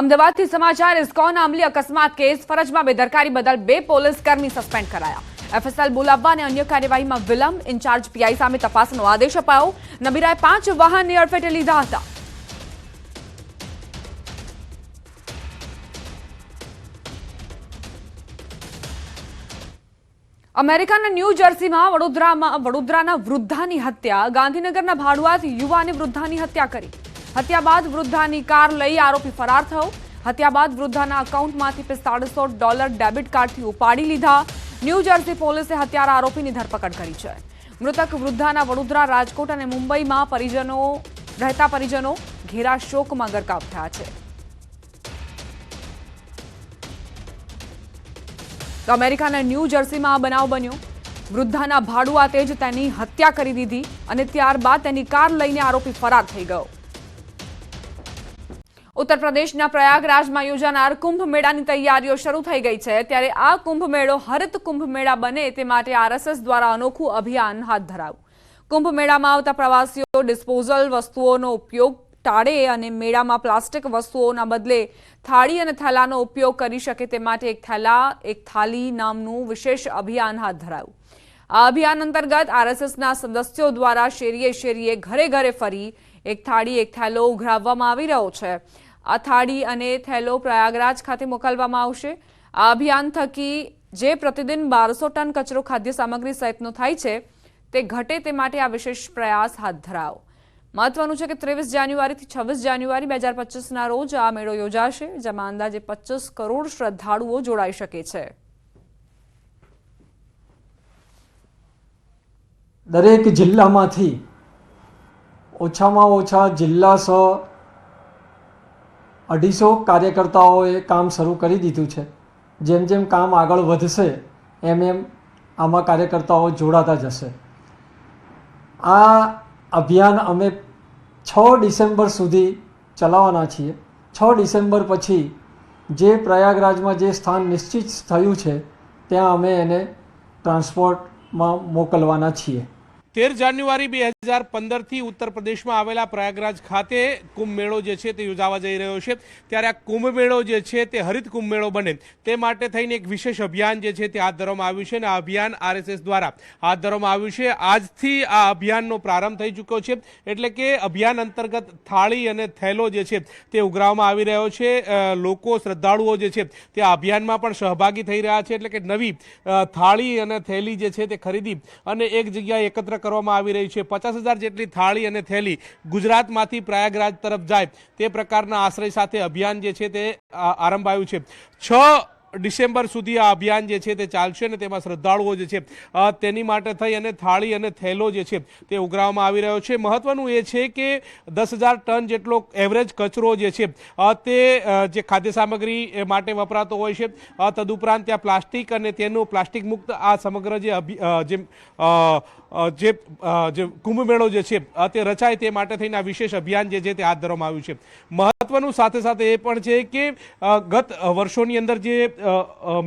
અમદાવાદથી સમાચાર ઇસ્કોન અમલી અકસ્માત કેસ ફરજમાં બેદરકારી બદલ 2 પોલીસકર્મી સસ્પેન્ડ કરાયા. એફએસએલ બોલાવવા અને અન્ય કાર્યવાહીમાં વિલંબ. ઇન્ચાર્જ પીઆઈ સામે તપાસનો આદેશ અપાયો. નબીરાએ 5 વાહનની અડફેટે લીધા હતા. અમેરિકાના ન્યૂ જર્સીમાં વડોદરાના વૃદ્ધાની હત્યા. ગાંધીનગરના ભાડુઆત યુવાને વૃદ્ધાની હત્યા કરી. હત્યા બાદ વૃદ્ધાની કાર લઈ આરોપી ફરાર થયો. હત્યા બાદ વૃદ્ધાના અકાઉન્ટમાંથી $4500 ડેબિટ કાર્ડથી ઉપાડી લીધા. ન્યૂ જર્સી પોલીસે હત્યારા આરોપીની ધરપકડ કરી છે. મૃતક વૃદ્ધાના વડોદરા, રાજકોટ અને મુંબઈમાં રહેતા પરિજનો ઘેરા શોકમાં ગરકાવ થયા છે. તો અમેરિકાના ન્યૂ જર્સીમાં આ બનાવ બન્યો. વૃદ્ધાના ભાડુઆતે જ તેની હત્યા કરી દીધી અને ત્યારબાદ તેની કાર લઈને આરોપી ફરાર થઈ ગયો. ઉત્તર પ્રદેશના પ્રયાગરાજમાં યોજાનાર કુંભ મેળાની તૈયારીઓ શરૂ થઈ ગઈ છે. ત્યારે આ કુંભ મેળો હરિત કુંભ મેળા બને તે માટે આરએસએસ દ્વારા અનોખું અભિયાન હાથ ધરાયું. કુંભ મેળામાં આવતા પ્રવાસીઓ ડિસ્પોઝલ વસ્તુઓનો ઉપયોગ ટાળે અને મેળામાં પ્લાસ્ટિક વસ્તુઓના બદલે થાળી અને થેલાનો ઉપયોગ કરી શકે તે માટે એક થેલા એક થાળી નામનું વિશેષ અભિયાન હાથ ધરાયું. આ અભિયાન અંતર્ગત આરએસએસના સદસ્યો દ્વારા શેરીએ શેરીએ ઘરે ઘરે ફરી એક થાળી એક થેલો ઉઘરાવવામાં આવી રહ્યો છે. આ થાળી અને થેલો પ્રયાગરાજ ખાતે મોકલવામાં આવશે. આ અભિયાન થકી જે પ્રતિદિન 1200 ટન કચરો, ખાદ્ય સામગ્રી સહિતનો થાય છે તે ઘટે તે માટે આ વિશેષ પ્રયાસ હાથ ધરાયો. મહત્વનું છે કે 23 જાન્યુઆરીથી 26 જાન્યુઆરી 2025ના રોજ આ મેળો યોજાશે, જેમાં અંદાજે 25 કરોડ શ્રદ્ધાળુઓ જોડાઈ શકે છે. દરેક જિલ્લામાંથી ઓછામાં ઓછા જિલ્લા 250 કાર્યકર્તાઓએ કામ શરૂ કરી દીધું છે. જેમ જેમ કામ આગળ વધશે એમ એમ આમાં કાર્યકર્તાઓ જોડાતા જશે. આ અભિયાન અમે 6 ડિસેમ્બર સુધી ચલાવવાના છીએ. 6 ડિસેમ્બર પછી જે પ્રયાગરાજમાં જે સ્થાન નિશ્ચિત થયું છે ત્યાં અમે એને ટ્રાન્સપોર્ટમાં મોકલવાના છીએ. 13 જાન્યુઆરી 2015થી ઉત્તર પ્રદેશમાં આવેલા પ્રયાગરાજ ખાતે કુંભ મેળો જે છે તે યોજાવા જઈ રહ્યો છે. ત્યારે આ કુંભ મેળો જે છે તે હરિત કુંભ મેળો બને તે માટે થઈને એક વિશેષ અભિયાન જે છે તે હાથ ધરવામાં આવ્યું છે અને આ અભિયાન આરએસએસ દ્વારા હાથ ધરવામાં આવ્યું છે. આજથી આ અભિયાનનો પ્રારંભ થઈ ચૂક્યો છે. એટલે કે અભિયાન અંતર્ગત થાળી અને થેલો જે છે તે ઉઘરાવવામાં આવી રહ્યો છે. લોકો, શ્રદ્ધાળુઓ જે છે તે આ અભિયાનમાં પણ સહભાગી થઈ રહ્યા છે. એટલે કે નવી થાળી અને થેલી જે છે તે ખરીદી અને એક જગ્યાએ એકત્ર કરવામાં આવી રહી છે. 50,000 જેટલી થાળી અને થેલી ગુજરાતમાંથી પ્રયાગરાજ તરફ જાય તે પ્રકારના આશ્રય સાથે અભિયાન જે છે તે આરંભાયું છે. 6 ડિસેમ્બર સુધી આ અભિયાન જે છે તે ચાલશે અને તેમાં શ્રદ્ધાળુઓ જે છે તેની માટે થઈ અને થાળી અને થેલો જે છે તે ઉઘરાવવામાં આવી રહ્યો છે. મહત્વનું એ છે કે 10,000 ટન જેટલો એવરેજ કચરો જે છે તે જે ખાદ્ય સામગ્રી માટે વપરાતો હોય છે. તદુપરાંત ત્યાં પ્લાસ્ટિક અને તેનું પ્લાસ્ટિક મુક્ત આ સમગ્ર જે કુંભ મેળો જે છે તે રચાય તે માટે થઈને આ વિશેષ અભિયાન જે છે તે હાથ ધરવામાં આવ્યું છે. મહત્વનું સાથે સાથે એ પણ છે કે ગત વર્ષોની અંદર જે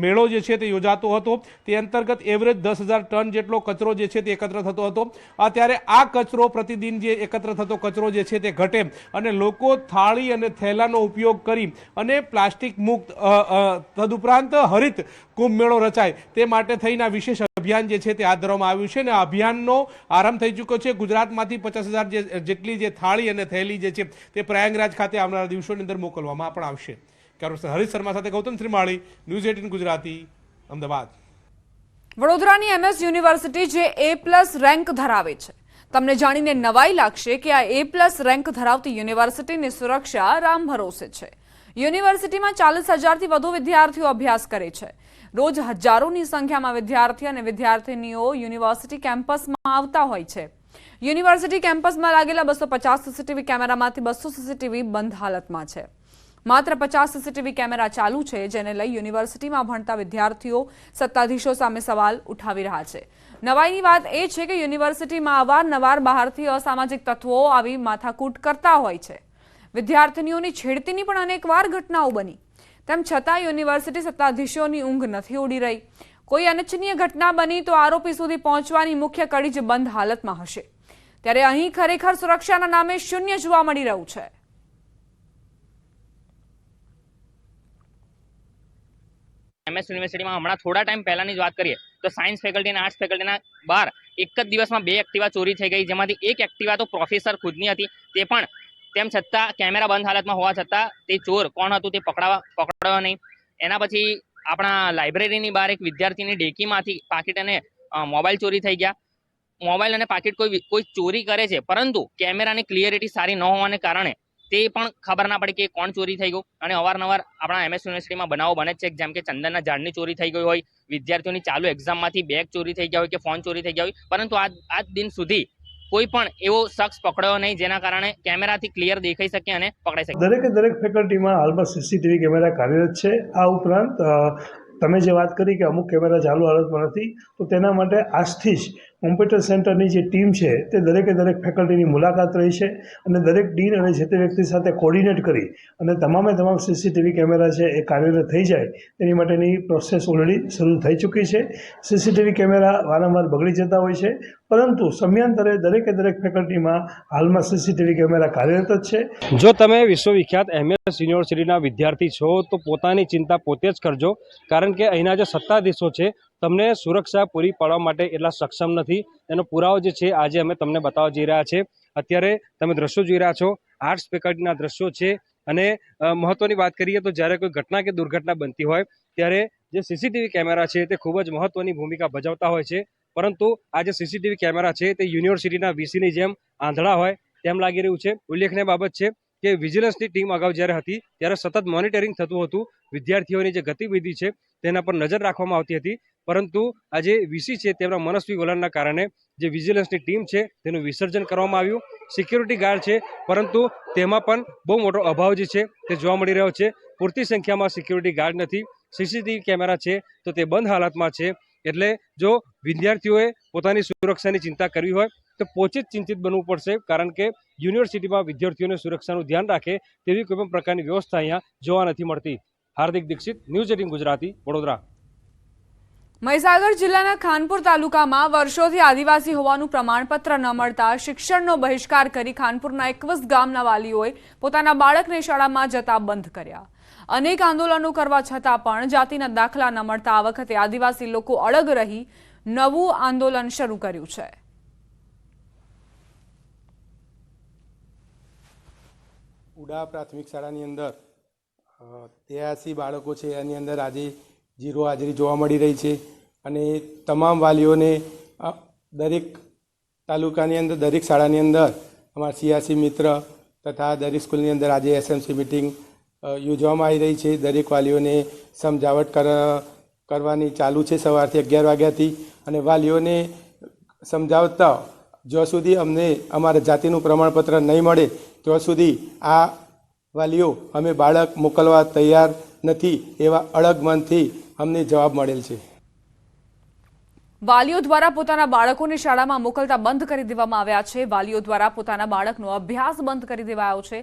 મેળો જે છે તે યોજાતો હતો તે અંતર્ગત એવરેજ 10,000 ટન જેટલો કચરો જે છે તે એકત્ર થતો હતો. ત્યારે આ કચરો પ્રતિદિન જે એકત્ર થતો કચરો જે છે તે ઘટે અને લોકો થાળી અને થેલાનો ઉપયોગ કરી અને પ્લાસ્ટિક મુક્ત તદુપરાંત હરિત કુંભ મેળો રચાય તે માટે થઈને આ વિશેષ અભિયાન જે છે તે હાથ ધરવામાં આવ્યું છે અને આ અભિયાનનો આરંભ થઈ ચૂક્યો છે. ગુજરાતમાંથી 50,000 જેટલી જે થાળી અને થેલી જે છે તે પ્રયાગરાજ ખાતે આવનારા દિવસોની અંદર મોકલવામાં પણ આવશે. હરીશ શર્મા સાથે ગૌતમ શ્રીમાળી, ન્યૂઝ 18 ગુજરાતી, અમદાવાદ. વડોદરાની એમએસ યુનિવર્સિટી જે A+ રેન્ક ધરાવે છે. તમને જાણીને નવાઈ લાગશે કે આ A+ રેન્ક ધરાવતી યુનિવર્સિટીની સુરક્ષા રામ ભરોસે છે. યુનિવર્સિટીમાં 40,000થી વધુ વિદ્યાર્થીઓ અભ્યાસ કરે છે. રોજ હજારોની સંખ્યામાં વિદ્યાર્થી અને વિદ્યાર્થીનીઓ યુનિવર્સિટી કેમ્પસમાં આવતા હોય છે. યુનિવર્સિટી કેમ્પસમાં લાગેલા 250 સીસીટીવી કેમેરામાંથી 200 સીસીટીવી બંધ હાલતમાં છે. માત્ર 50 સીસીટીવી કેમેરા ચાલુ છે, જેને લઈ યુનિવર્સિટીમાં ભણતા વિદ્યાર્થીઓ સત્તાધીશો સામે સવાલ ઉઠાવી રહ્યા છે. નવાઈની વાત એ છે કે યુનિવર્સિટીમાં અવારનવાર બહારથી અસામાજિક તત્વો આવી માથાકૂટ કરતા હોય છે. વિદ્યાર્થીનીઓની છેડતીની પણ અનેકવાર ઘટનાઓ બની. તેમ છતાં યુનિવર્સિટી સત્તાધીશોની ઊંઘ નથી ઉડી રહી. કોઈ અનિચ્છનીય ઘટના બની તો આરોપી સુધી પહોંચવાની મુખ્ય કડી જ બંધ હાલતમાં હશે. ત્યારે અહીં ખરેખર સુરક્ષાના નામે શૂન્ય જોવા મળી રહ્યું છે. MS યુનિવર્સિટીમાં હમણાં થોડા ટાઈમ પહેલાની જ વાત કરીએ તો સાયન્સ ફેકલ્ટી અને આર્ટ્સ ફેકલ્ટીના બહાર એક જ દિવસમાં 2 એક્ટિવા ચોરી થઈ ગઈ, જેમાંથી એક એક્ટિવા તો પ્રોફેસર ખુદની હતી, તે પણ તેમ છતાં કેમેરા બંધ હાલતમાં હોવા છતાં તે ચોર કોણ હતું તે પકડાયો નહીં. એના પછી આપણા લાઇબ્રેરીની બહાર એક વિદ્યાર્થીની ડેકીમાંથી પાકીટ અને મોબાઈલ ચોરી થઈ ગયા. મોબાઈલ અને પાકીટ કોઈ ચોરી કરે છે, પરંતુ કેમેરાની ક્લિયરિટી સારી ન હોવાને કારણે તે પણ ખબર ના પડી કે કોણ ચોરી થઈ ગયું. અને અવારનવાર આપણા MS યુનિવર્સિટીમાં બનાવો બને છે, જેમ કે ચંદનના ઝાડની ચોરી થઈ ગઈ હોય, વિદ્યાર્થીઓની ચાલુ એક્ઝામમાંથી બેગ ચોરી થઈ ગયા હોય કે ફોન ચોરી થઈ ગયા હોય, પરંતુ આજ દિન સુધી કોઈ પણ એવો શખ્સ પકડાયો નહીં જેના કારણે કેમેરાથી ક્લિયર દેખાઈ શકે અને પકડાઈ શકે. દરેક ફેકલ્ટીમાં હાલમાં CCTV કેમેરા કાર્યરત છે. આ ઉપરાંત તમે જે વાત કરી કે અમુક કેમેરા ચાલુ હાલતમાં નથી, તો તેના માટે આજથી જ કોમ્પ્યુટર સેન્ટરની જે ટીમ છે તે દરેક ફેકલ્ટીની મુલાકાત રહી છે અને દરેક ડીન અને જે તે વ્યક્તિ સાથે કોર્ડિનેટ કરી અને તમામ CCTV કેમેરા છે એ કાર્યરત થઈ જાય તેની માટેની પ્રોસેસ ઓલરેડી શરૂ થઈ ચૂકી છે. CCTV કેમેરા વારંવાર બગડી જતા હોય છે, પરંતુ સમયાંતરે દરેક ફેકલ્ટીમાં હાલમાં CCTV કેમેરા કાર્યરત જ છે. જો તમે વિશ્વવિખ્યાત MS યુનિવર્સિટીના વિદ્યાર્થી છો તો પોતાની ચિંતા પોતે જ કરજો, કારણ કે અહીંના જે સત્તાધીશો છે તમને સુરક્ષા પૂરી પાડવા માટે એટલા સક્ષમ નથી. એનો પુરાવો જે છે આજે અમે તમને બતાવવા જઈ રહ્યા છે. અત્યારે તમે દ્રશ્યો જોઈ રહ્યા છો, આર્ટ્સ ફેકલ્ટીના દ્રશ્યો છે. અને મહત્વની વાત કરીએ તો જ્યારે કોઈ ઘટના કે દુર્ઘટના બનતી હોય ત્યારે જે CCTV કેમેરા છે તે ખૂબ જ મહત્વની ભૂમિકા ભજવતા હોય છે. પરંતુ આ જે CCTV કેમેરા છે તે યુનિવર્સિટીના VCની જેમ આંધળા હોય તેમ લાગી રહ્યું છે. ઉલ્લેખનીય બાબત છે કે વિજિલન્સની ટીમ અગાઉ જ્યારે હતી ત્યારે સતત મોનિટરિંગ થતું હતું, વિદ્યાર્થીઓની જે ગતિવિધિ છે તેના પર નજર રાખવામાં આવતી હતી. પરંતુ આ જે VC છે તેમના મનસ્વી વલણના કારણે જે વિજિલન્સની ટીમ છે તેનું વિસર્જન કરવામાં આવ્યું. સિક્યુરિટી ગાર્ડ છે, પરંતુ તેમાં પણ બહુ મોટો અભાવ જે છે તે જોવા મળી રહ્યો છે. પૂરતી સંખ્યામાં સિક્યુરિટી ગાર્ડ નથી. CCTV કેમેરા છે તો તે બંધ હાલતમાં છે. એટલે જો વિદ્યાર્થીઓએ પોતાની સુરક્ષાની ચિંતા કરવી હોય તો પોતે જ ચિંતિત બનવું પડશે, કારણ કે યુનિવર્સિટીમાં વિદ્યાર્થીઓની સુરક્ષાનું ધ્યાન રાખે તેવી કોઈ પણ પ્રકારની વ્યવસ્થા અહીંયા જોવા નથી મળતી. હાર્દિક દીક્ષિત, ન્યૂઝ 18 ગુજરાતી, વડોદરા. મહીસાગર જિલ્લાના ખાનપુર તાલુકામાં વર્ષોથી આદિવાસી હોવાનું પ્રમાણપત્ર ન મળતા શિક્ષણનો બહિષ્કાર કરી ખાનપુરના 21 ગામના વાલીઓએ પોતાના બાળકને શાળામાં જતા બંધ કર્યા. અનેક આંદોલનો કરવા છતાં પણ જાતિના દાખલા ન મળતા આ વખતે આદિવાસી લોકો અડગ રહી નવું આંદોલન શરૂ કર્યું છે. ઉડા પ્રાથમિક શાળાની અંદર 83 બાળકો છે, એની અંદર આજે 0 હાજરી જોવા મળી રહી છે. અને તમામ વાલીઓને દરેક તાલુકાની અંદર દરેક શાળાની અંદર અમારા CRC મિત્ર તથા દરેક સ્કૂલની અંદર આજે SMC મિટિંગ યોજવામાં આવી રહી છે. દરેક વાલીઓને સમજાવટ કરવાની ચાલુ છે સવારથી 11 વાગ્યાથી. અને વાલીઓને સમજાવતા જ્યાં સુધી અમને અમારા જાતિનું પ્રમાણપત્ર નહીં મળે ત્યાં સુધી આ વાલીઓ અમે બાળક મોકલવા તૈયાર નથી, એવા અડગ મનથી અમને જવાબ મળેલ છે. વાલીઓ દ્વારા પોતાના બાળકોને શાળામાં મોકલતા બંધ કરી દેવામાં આવ્યા છે. વાલીઓ દ્વારા પોતાના બાળકનો અભ્યાસ બંધ કરી દેવાયો છે.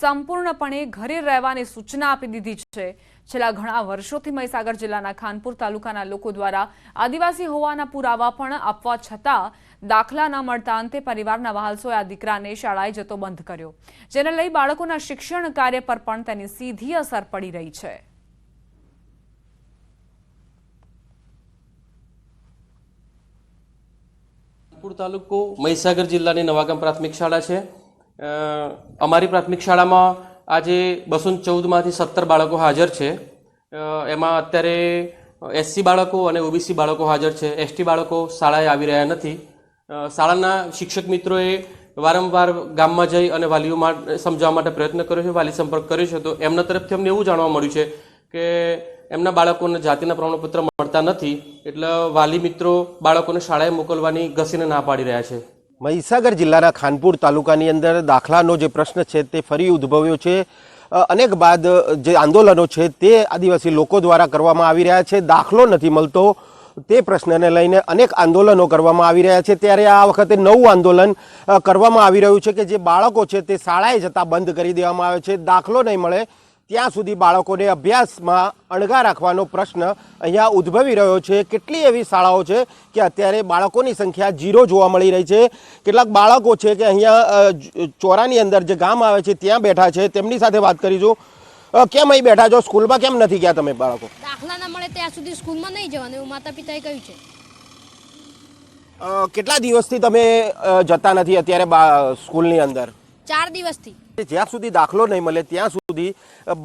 સંપૂર્ણપણે ઘરે રહેવાની સૂચના આપી દીધી છે. છેલ્લા ઘણા વર્ષોથી મહીસાગર જિલ્લાના ખાનપુર તાલુકાના લોકો દ્વારા આદિવાસી હોવાના પુરાવા પણ આપવા છતાં દાખલા ન મળતા અંતે પરિવારના વહાલસોએ આ દીકરાને શાળાએ જતો બંધ કર્યો, જેને લઈ બાળકોના શિક્ષણ કાર્ય પર પણ તેની સીધી અસર પડી રહી છે. ખાનપુર તાલુકો મહીસાગર જિલ્લાની નવાગામ પ્રાથમિક શાળા છે. અમારી પ્રાથમિક શાળામાં આજે 214માંથી 17 બાળકો હાજર છે. એમાં અત્યારે SC બાળકો અને OBC બાળકો હાજર છે. ST બાળકો શાળાએ આવી રહ્યા નથી. શાળાના શિક્ષક મિત્રોએ વારંવાર ગામમાં જઈ અને વાલીઓમાં સમજાવવા માટે પ્રયત્ન કર્યો છે, વાલી સંપર્ક કર્યો છે. તો એમના તરફથી અમને એવું જાણવા મળ્યું છે કે એમના બાળકોને જાતિના પ્રમાણપત્ર મળતા નથી, એટલે વાલી મિત્રો બાળકોને શાળાએ મોકલવાની ઘસીને ના પાડી રહ્યા છે. મહીસાગર જિલ્લાના ખાનપુર તાલુકાની અંદર દાખલાનો જે પ્રશ્ન છે તે ફરી ઉદ્ભવ્યો છે. અનેક બાદ જે આંદોલનો છે તે આદિવાસી લોકો દ્વારા કરવામાં આવી રહ્યા છે. દાખલો નથી મળતો તે પ્રશ્નને લઈને અનેક આંદોલનો કરવામાં આવી રહ્યા છે. ત્યારે આ વખતે નવું આંદોલન કરવામાં આવી રહ્યું છે કે જે બાળકો છે તે શાળાએ જતા બંધ કરી દેવામાં આવે છે. દાખલો નહીં મળે ત્યાં સુધી બાળકોને અભ્યાસમાં અણગા રાખવાનો પ્રશ્ન અહીંયા ઉદ્ભવી રહ્યો છે. કેટલી એવી શાળાઓ છે કે અત્યારે બાળકોની સંખ્યા 0 જોવા મળી રહી છે. કેટલાક બાળકો છે કે અહીંયા ચોરાની અંદર જે ગામ આવે છે ત્યાં બેઠા છે, તેમની સાથે વાત કરીશું. કેમ અહીં બેઠા છો? સ્કૂલમાં કેમ નથી ગયા તમે બાળકો? દાખલા ના મળે ત્યાં સુધી સ્કૂલમાં નહીં જવાનું એવું માતા પિતાએ કહ્યું છે. કેટલા દિવસથી તમે જતા નથી અત્યારે સ્કૂલની અંદર? 4 દિવસથી. જ્યાં સુધી દાખલો નહીં મળે ત્યાં સુધી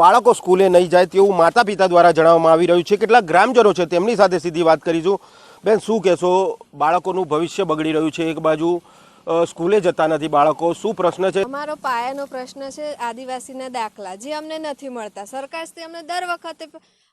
બાળકો સ્કૂલે નહીં જાય તેવું માતા પિતા દ્વારા જણાવવામાં આવી રહ્યું છે. કેટલાક ગ્રામજનો છે તેમની સાથે સીધી વાત કરીશું. બેન, શું કહેશો? બાળકોનું ભવિષ્ય બગડી રહ્યું છે, એક બાજુ સ્કૂલે જતા નથી બાળકો, શું પ્રશ્ન છે? અમારો પાયાનો પ્રશ્ન છે આદિવાસીના દાખલા, જે અમને નથી મળતા. સરકારશ્રી અમને દર વખતે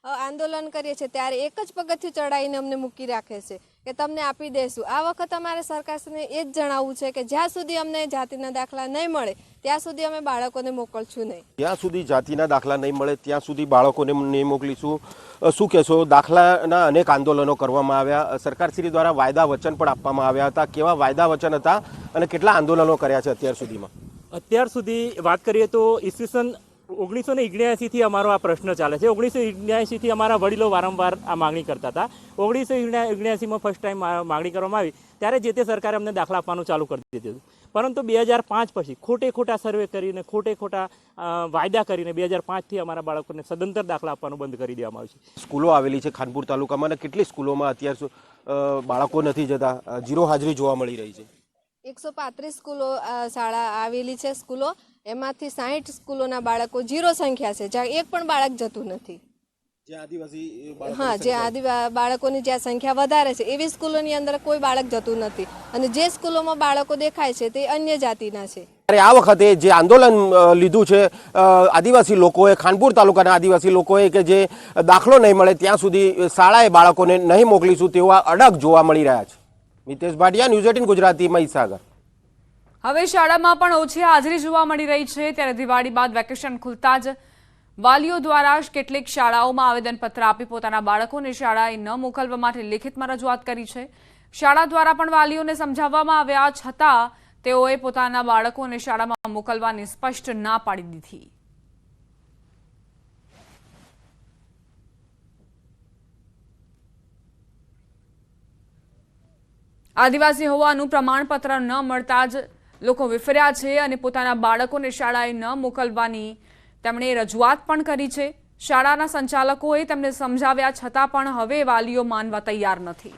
આંદોલન કરીએ છીએ ત્યારે એક જ પગથિયું ચડાવીને અમને મૂકી રાખે છે કે તમને આપી દઈશું. આ વખત અમારે સરકારશ્રીને એ જ જણાવવું છે કે જ્યાં સુધી અમને જાતિના દાખલા નહીં મળે ત્યાં સુધી અમે બાળકોને મોકલશું નહીં. જ્યાં સુધી જાતિના દાખલા નહીં મળે ત્યાં સુધી બાળકોને નહીં મોકલીશું. શું કહેશો? દાખલાના અનેક આંદોલનો કરવામાં આવ્યા, સરકારશ્રી દ્વારા વાયદા વચન પણ આપવામાં આવ્યા હતા. કેવા વાયદા વચન હતા અને કેટલા આંદોલનો કર્યા છે અત્યાર સુધીમાં? અત્યાર સુધી વાત કરીએ તો ઈસવીસન 1979થી અમારો આ પ્રશ્ન ચાલે છે. 1979થી અમારા વડીલો વારંવાર આ માગણી કરતા હતા. 1979માં ફર્સ્ટ ટાઈમ માગણી કરવામાં આવી ત્યારે જે તે સરકારે અમને દાખલા આપવાનું ચાલુ કરી દીધું. પરંતુ 2005 પછી ખોટા સર્વે કરીને ખોટા વાયદા કરીને 2005થી અમારા બાળકોને સદંતર દાખલા આપવાનું બંધ કરી દેવામાં આવ્યું છે. સ્કૂલો આવેલી છે ખાનપુર તાલુકામાં અને કેટલી સ્કૂલોમાં અત્યાર બાળકો નથી જતા, ઝીરો હાજરી જોવા મળી રહી છે? 135 સ્કૂલો શાળા આવેલી છે. સ્કૂલો એમાંથી 60 સ્કૂલોના બાળકો 0 સંખ્યા છે, જ્યાં એક પણ બાળક જતું નથી. જે બાળકોની જ્યાં સંખ્યા વધારે છે એવી સ્કૂલોની અંદર કોઈ બાળક જતું નથી અને જે સ્કૂલોમાં બાળકો દેખાય છે તે અન્ય જાતિના છે. આ વખતે જે આંદોલન લીધું છે આદિવાસી લોકોએ, ખાનપુર તાલુકાના આદિવાસી લોકોએ, કે જે દાખલો નહીં મળે ત્યાં સુધી શાળાએ બાળકોને નહીં મોકલીશું તેવા અડગ જોવા મળી રહ્યા છે. મિતેશ ભાટિયા, ન્યૂઝ 18 ગુજરાતી, મહીસાગર. હવે શાળામાં પણ ઓછી હાજરી જોવા મળી રહી છે ત્યારે દિવાળી બાદ વેકેશન ખુલતા જ વાલીઓ દ્વારા કેટલીક શાળાઓમાં આવેદનપત્ર આપી પોતાના બાળકોને શાળાએ ન મોકલવા માટે લેખિતમાં રજૂઆત કરી છે. શાળા દ્વારા પણ વાલીઓને સમજાવવામાં આવ્યા છતાં તેઓએ પોતાના બાળકોને શાળામાં મોકલવાની સ્પષ્ટ ના પાડી દીધી. આદિવાસી હોવાનું પ્રમાણપત્ર ન મળતા જ લોકો વિફર્યા છે અને પોતાના બાળકોને શાળાએ ન મોકલવાની તેમણે રજૂઆત પણ કરી છે. શાળાના સંચાલકોએ તેમને સમજાવ્યા છતાં પણ હવે વાલીઓ માનવા તૈયાર નથી.